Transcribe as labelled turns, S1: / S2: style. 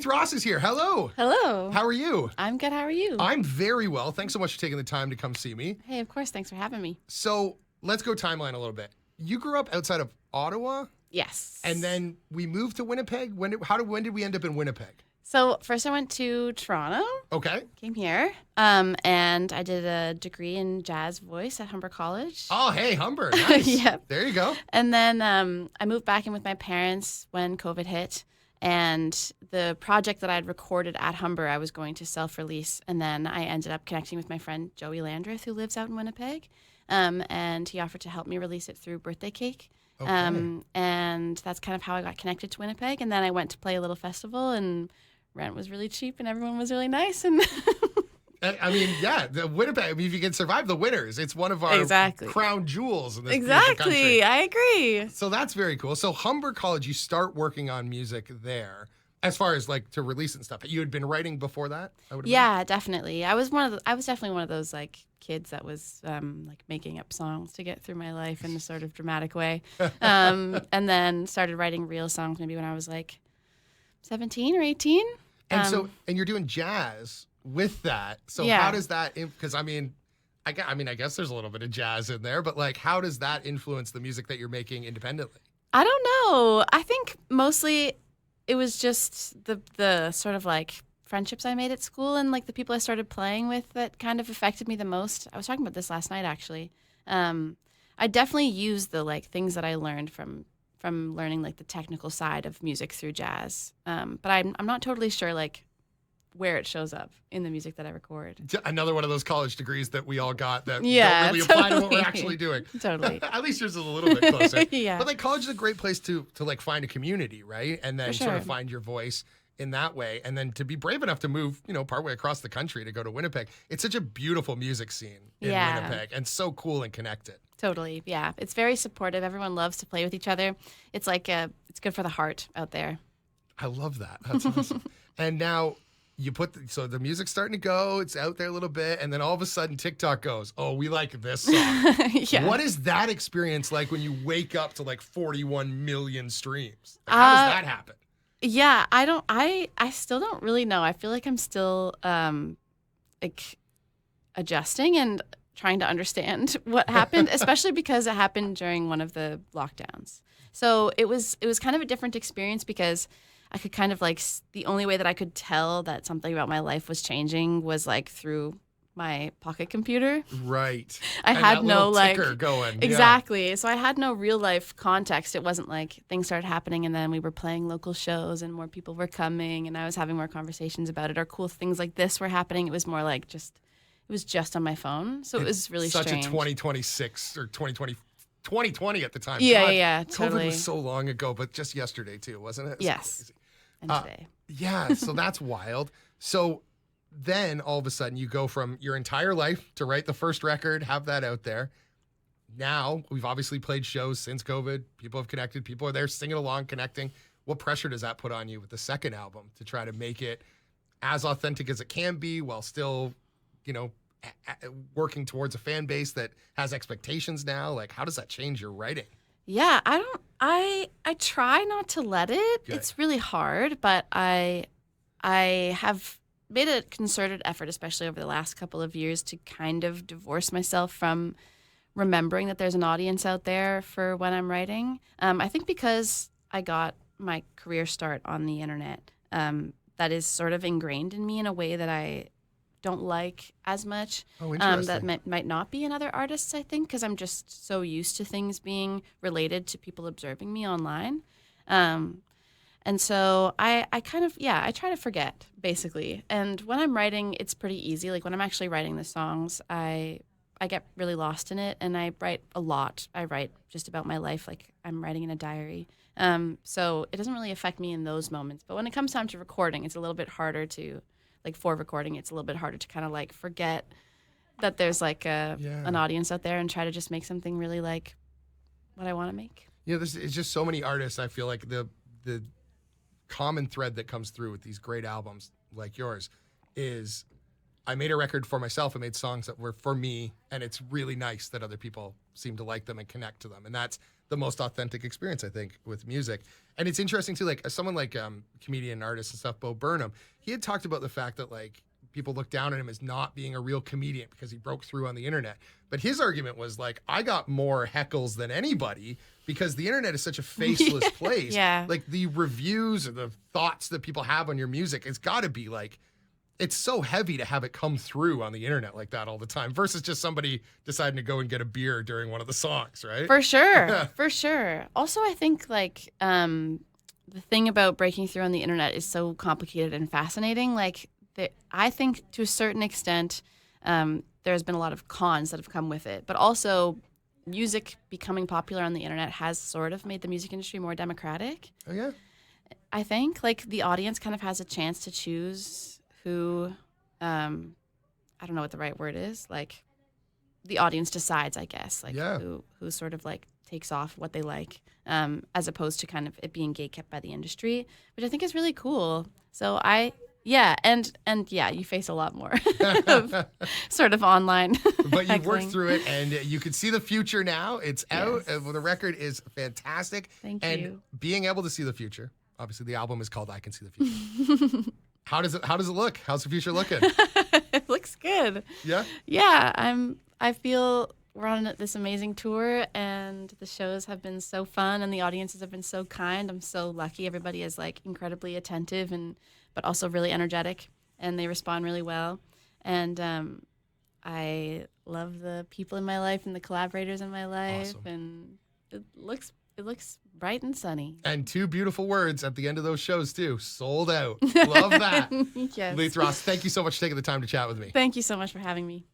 S1: Leith Ross is here. Hello.
S2: Hello.
S1: How are you?
S2: I'm good. How are you?
S1: I'm very well. Thanks so much for taking the time to come see me.
S2: Hey, of course. Thanks for having me.
S1: So let's go timeline a little bit. You grew up outside of Ottawa,
S2: Yes.
S1: and then we moved to Winnipeg. When did we end up in Winnipeg?
S2: So first I went to Toronto,
S1: Okay.
S2: came here, and I did a degree in jazz voice at Humber College.
S1: Oh, hey, Humber. Nice.
S2: Yep.
S1: There you go.
S2: And then I moved back in with my parents when COVID hit. And the project that I had recorded at Humber, I was going to self-release. And then I ended up connecting with my friend Joey Landreth, who lives out in Winnipeg. And he offered to help me release it through Birthday Cake.
S1: Okay.
S2: And that's kind of how I got connected to Winnipeg. And then I went to play a little festival, and rent was really cheap, and everyone was really nice. And
S1: I mean, yeah, the Winnipeg, I mean, if you can survive the winters, it's one of our crown jewels in this beautiful country.
S2: I agree.
S1: So that's very cool. So Humber College, you start working on music there. As far as like to release and stuff, you had been writing before that, I would imagine?
S2: Yeah, definitely. I was definitely one of those like kids that was like making up songs to get through my life in a sort of dramatic way, and then started writing real songs maybe when I was like 17 or 18.
S1: And and you're doing jazz with that. So
S2: Yeah.
S1: how does that? Because I guess there's a little bit of jazz in there, but like, how does that influence the music that you're making independently?
S2: I don't know. I think mostly it was just the sort of like friendships I made at school and like the people I started playing with that kind of affected me the most. I was talking about this last night actually. I definitely used the like things that I learned from learning like the technical side of music through jazz. But I'm not totally sure like where it shows up in the music that I record.
S1: Another one of those college degrees that we all got that
S2: Yeah,
S1: don't really apply to what we're
S2: totally.
S1: actually doing.
S2: Totally.
S1: At least yours is a little bit closer.
S2: Yeah.
S1: But like college is a great place to like find a community, right? And then
S2: For
S1: sort of
S2: sure.
S1: find your voice in that way. And then to be brave enough to move, partway across the country to go to Winnipeg. It's such a beautiful music scene in
S2: Yeah.
S1: Winnipeg and so cool and connected.
S2: Totally. Yeah. It's very supportive. Everyone loves to play with each other. It's like it's good for the heart out there.
S1: I love that. That's awesome. And now you so the music's starting to go, it's out there a little bit, and then all of a sudden TikTok goes, oh, we like this song.
S2: Yeah.
S1: What is that experience like when you wake up to like 41 million streams? Like, how does that happen?
S2: Yeah, I still don't really know. I feel like I'm still like adjusting and trying to understand what happened, especially because it happened during one of the lockdowns. So it was kind of a different experience because I could kind of like the only way that I could tell that something about my life was changing was like through my pocket computer.
S1: Right.
S2: I
S1: And
S2: had
S1: that
S2: no
S1: little
S2: like
S1: ticker going.
S2: exactly. So I had no real life context. It wasn't like things started happening and then we were playing local shows and more people were coming and I was having more conversations about it or cool things like this were happening. It was more like it was just on my phone. So it was really
S1: such
S2: strange.
S1: a 2026 or 2020 at the time.
S2: Yeah,
S1: God,
S2: yeah,
S1: COVID
S2: totally.
S1: was so long ago, but just yesterday too, wasn't it? It was
S2: Yes.
S1: crazy.
S2: And today.
S1: Yeah, so that's wild. So then all of a sudden you go from your entire life to write the first record, have that out there. Now we've obviously played shows since COVID. People have connected. People are there singing along, connecting. What pressure does that put on you with the second album to try to make it as authentic as it can be while still, working towards a fan base that has expectations now? Like, how does that change your writing?
S2: Yeah, I try not to let it.
S1: Good.
S2: It's really hard, but I have made a concerted effort, especially over the last couple of years, to kind of divorce myself from remembering that there's an audience out there for when I'm writing. I think because I got my career start on the internet, that is sort of ingrained in me in a way that I don't like as much.
S1: Oh, interesting.
S2: That might not be in other artists, I think, because I'm just so used to things being related to people observing me online. And so I kind of, I try to forget, basically. And when I'm writing, it's pretty easy. Like when I'm actually writing the songs, I get really lost in it, and I write a lot. I write just about my life, like I'm writing in a diary. So it doesn't really affect me in those moments. But when it comes time to recording, it's a little bit harder to, like for recording, it's a little bit harder to kind of like forget that there's like an audience out there and try to just make something really like what I want to make.
S1: Yeah, it's just so many artists. I feel like the common thread that comes through with these great albums like yours is I made a record for myself. I made songs that were for me, and it's really nice that other people seem to like them and connect to them. And the most authentic experience, I think, with music. And it's interesting too, like someone like comedian, artist and stuff, Bo Burnham, he had talked about the fact that like people look down on him as not being a real comedian because he broke through on the internet. But his argument was like, I got more heckles than anybody because the internet is such a faceless place.
S2: Yeah.
S1: Like the reviews or the thoughts that people have on your music, it's got to be like, it's so heavy to have it come through on the internet like that all the time versus just somebody deciding to go and get a beer during one of the songs, right?
S2: For sure. For sure. Also, I think like the thing about breaking through on the internet is so complicated and fascinating. Like I think to a certain extent, there's been a lot of cons that have come with it, but also music becoming popular on the internet has sort of made the music industry more democratic.
S1: Oh, yeah.
S2: I think like the audience kind of has a chance to choose who, I don't know what the right word is, like the audience decides, I guess, like who sort of like takes off what they like, as opposed to kind of it being gatekept by the industry, which I think is really cool. So and you face a lot more of sort of online.
S1: But you've worked
S2: heckling.
S1: through it, and you can see the future now. It's out.
S2: Yes.
S1: The record is fantastic.
S2: Thank
S1: and
S2: you.
S1: Being able to see the future. Obviously, the album is called "I Can See the Future." How does it look? How's the future looking?
S2: It looks good.
S1: Yeah.
S2: Yeah, I feel we're on this amazing tour, and the shows have been so fun, and the audiences have been so kind. I'm so lucky. Everybody is like incredibly attentive but also really energetic, and they respond really well. And I love the people in my life and the collaborators in my life,
S1: Awesome.
S2: and it looks bright and sunny.
S1: And 2 beautiful words at the end of those shows too: sold out. Love that.
S2: Yes.
S1: Leith Ross, thank you so much for taking the time to chat with me.
S2: Thank you so much for having me.